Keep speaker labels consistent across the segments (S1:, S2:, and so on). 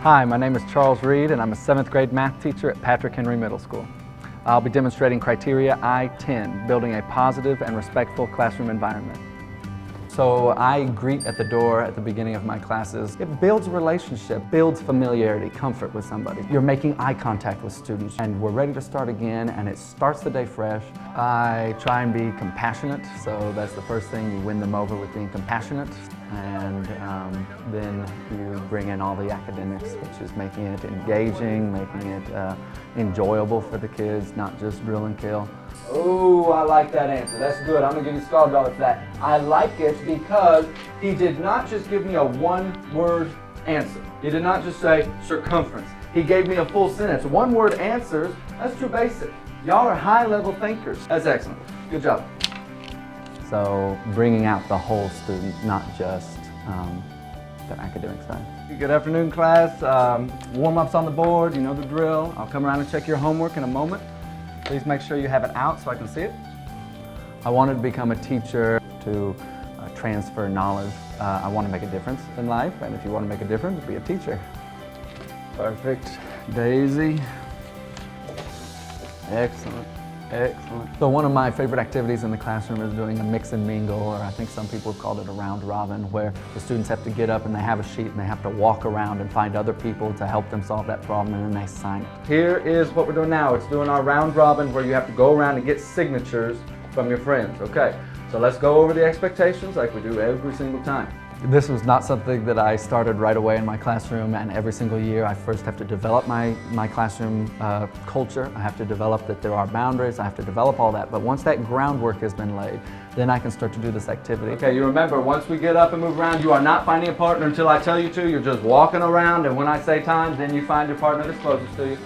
S1: Hi, my name is Charles Reed and I'm a 7th grade math teacher at Patrick Henry Middle School. I'll be demonstrating criteria I-10, building a positive and respectful classroom environment. So I greet at the door at the beginning of my classes. It builds a relationship, builds familiarity, comfort with somebody. You're making eye contact with students and we're ready to start again and it starts the day fresh. I try and be compassionate, so that's the first thing. You win them over with being compassionate, and then you bring in all the academics, which is making it engaging, making it enjoyable for the kids, not just drill and kill. Oh, I like that answer. That's good. I'm going to give you $1 for that. I like it because he did not just give me a one-word answer. He did not just say circumference. He gave me a full sentence. One-word answers, that's too basic. Y'all are high-level thinkers. That's excellent. Good job. So bringing out the whole student, not just the academic side. Good afternoon, class. Warm-ups on the board. You know the drill. I'll come around and check your homework in a moment. Please make sure you have it out so I can see it. I wanted to become a teacher to transfer knowledge. I want to make a difference in life, and if you want to make a difference, be a teacher. Perfect. Daisy. Excellent. Excellent. So one of my favorite activities in the classroom is doing a mix and mingle, or I think some people have called it a round robin, where the students have to get up and they have a sheet and they have to walk around and find other people to help them solve that problem, and then they sign it. Here is what we're doing now. It's doing our round robin where you have to go around and get signatures from your friends. Okay, so let's go over the expectations like we do every single time. This was not something that I started right away in my classroom, and every single year I first have to develop my classroom culture. I have to develop that there are boundaries, I have to develop all that, but once that groundwork has been laid, then I can start to do this activity. Okay, you remember, once we get up and move around, you are not finding a partner until I tell you to. You're just walking around, and when I say time, then you find your partner that's closest to you.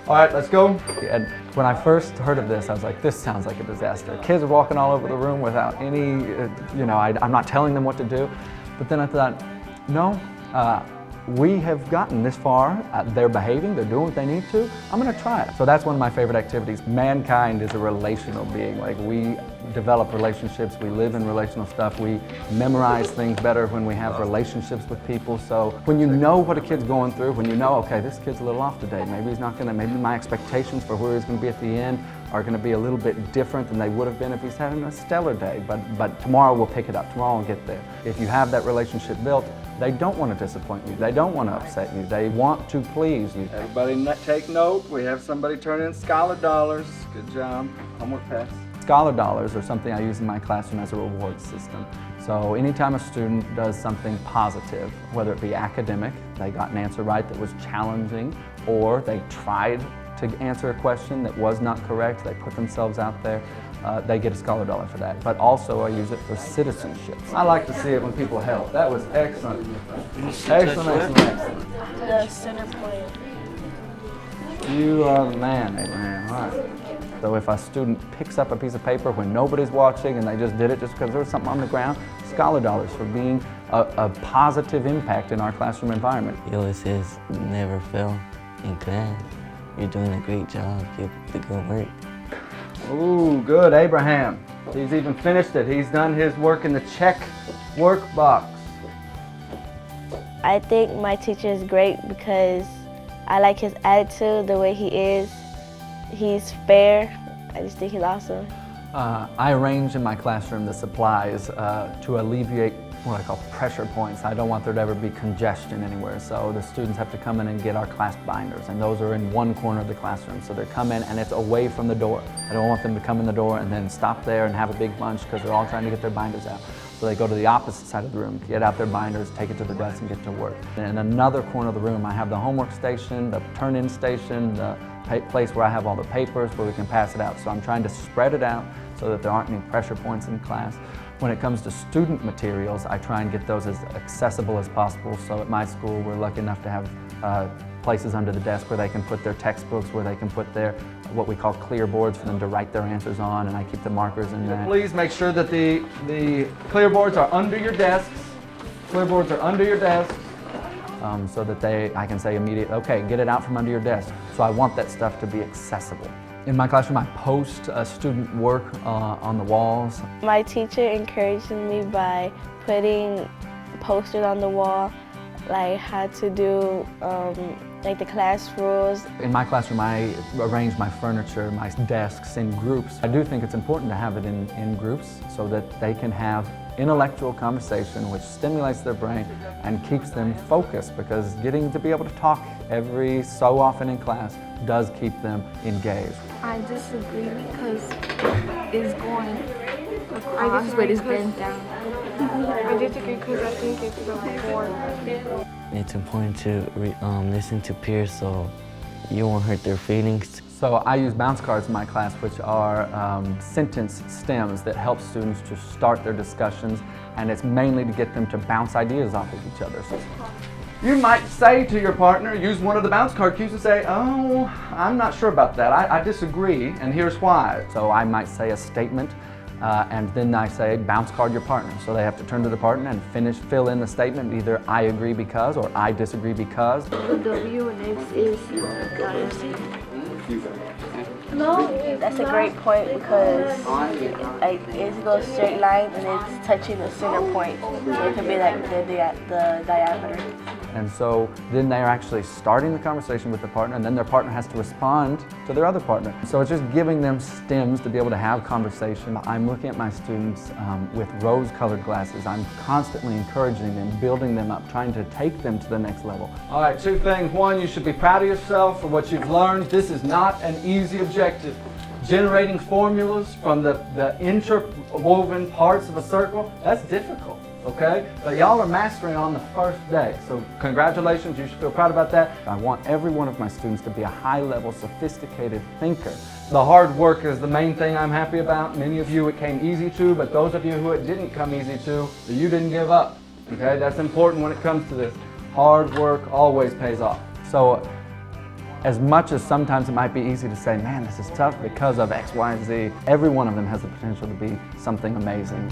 S1: All right, let's go. And when I first heard of this, I was like, this sounds like a disaster. Kids are walking all over the room without any, I'm not telling them what to do. But then I thought, no, we have gotten this far. They're behaving, they're doing what they need to. I'm gonna try it. So that's one of my favorite activities. Mankind is a relational being. Like, we develop relationships, we live in relational stuff, we memorize things better when we have relationships with people. So when you know what a kid's going through, when you know, okay, this kid's a little off today, maybe my expectations for where he's gonna be at the end are gonna be a little bit different than they would have been if he's having a stellar day, but tomorrow we'll pick it up, tomorrow we'll get there. If you have that relationship built, they don't want to disappoint you. They don't want to upset you. They want to please you. Everybody take note. We have somebody turn in scholar dollars. Good job. Homework pass. Scholar dollars are something I use in my classroom as a reward system. So anytime a student does something positive, whether it be academic, they got an answer right that was challenging, or they tried to answer a question that was not correct, they put themselves out there, they get a scholar dollar for that. But also I use it for citizenship. I like to see it when people help. That was excellent. Excellent.
S2: The center point.
S1: You are the man, Abraham. All right. So if a student picks up a piece of paper when nobody's watching and they just did it just because there was something on the ground, scholar dollars for being a positive impact in our classroom environment.
S3: Ulysses, never fail in class. You're doing a great job. Keep up the good work.
S1: Ooh, good, Abraham. He's even finished it. He's done his work in the check work box.
S2: I think my teacher is great because I like his attitude, the way he is. He's fair. I just think he's awesome.
S1: I arrange in my classroom the supplies to alleviate what I call pressure points. I don't want there to ever be congestion anywhere, so the students have to come in and get our class binders, and those are in one corner of the classroom. So they come in and it's away from the door. I don't want them to come in the door and then stop there and have a big bunch because they're all trying to get their binders out. So they go to the opposite side of the room, get out their binders, take it to the desk and get to work. And in another corner of the room, I have the homework station, the turn-in station, the place where I have all the papers where we can pass it out. So I'm trying to spread it out so that there aren't any pressure points in class. When it comes to student materials, I try and get those as accessible as possible. So at my school, we're lucky enough to have places under the desk where they can put their textbooks, where they can put their what we call clear boards for them to write their answers on, and I keep the markers in there. Please make sure that the clear boards are under your desks. Clear boards are under your desks. So that I can say immediately, okay, get it out from under your desk. So I want that stuff to be accessible. In my classroom, I post student work on the walls.
S2: My teacher encourages me by putting posters on the wall like how to do like the class rules.
S1: In my classroom, I arrange my furniture, my desks in groups. I do think it's important to have it in groups so that they can have intellectual conversation which stimulates their brain and keeps them focused, because getting to be able to talk every so often in class does keep them engaged.
S4: I disagree because it's going across, but it's bent down. I disagree because I think it's so boring.
S3: It's important to listen to peers so you won't hurt their feelings.
S1: So I use bounce cards in my class, which are sentence stems that help students to start their discussions, and it's mainly to get them to bounce ideas off of each other. So you might say to your partner, use one of the bounce card cues and say, oh, I'm not sure about that, I disagree, and here's why. So I might say a statement, and then I say, bounce card your partner. So they have to turn to the partner and fill in the statement, either I agree because or I disagree because.
S4: The W and X is
S2: That's a great point because like it goes straight lines and it's touching the center point. So it could be like the diameter.
S1: And so then they're actually starting the conversation with the partner, and then their partner has to respond to their other partner. So it's just giving them stems to be able to have conversation. I'm looking at my students with rose-colored glasses. I'm constantly encouraging them, building them up, trying to take them to the next level. All right, two things. One, you should be proud of yourself for what you've learned. This is not an easy objective. Generating formulas from the interwoven parts of a circle, that's difficult. Okay? But y'all are mastering on the first day. So congratulations, you should feel proud about that. I want every one of my students to be a high-level, sophisticated thinker. The hard work is the main thing I'm happy about. Many of you it came easy to, but those of you who it didn't come easy to, you didn't give up. Okay? That's important when it comes to this. Hard work always pays off. So as much as sometimes it might be easy to say, man, this is tough because of X, Y, and Z, every one of them has the potential to be something amazing.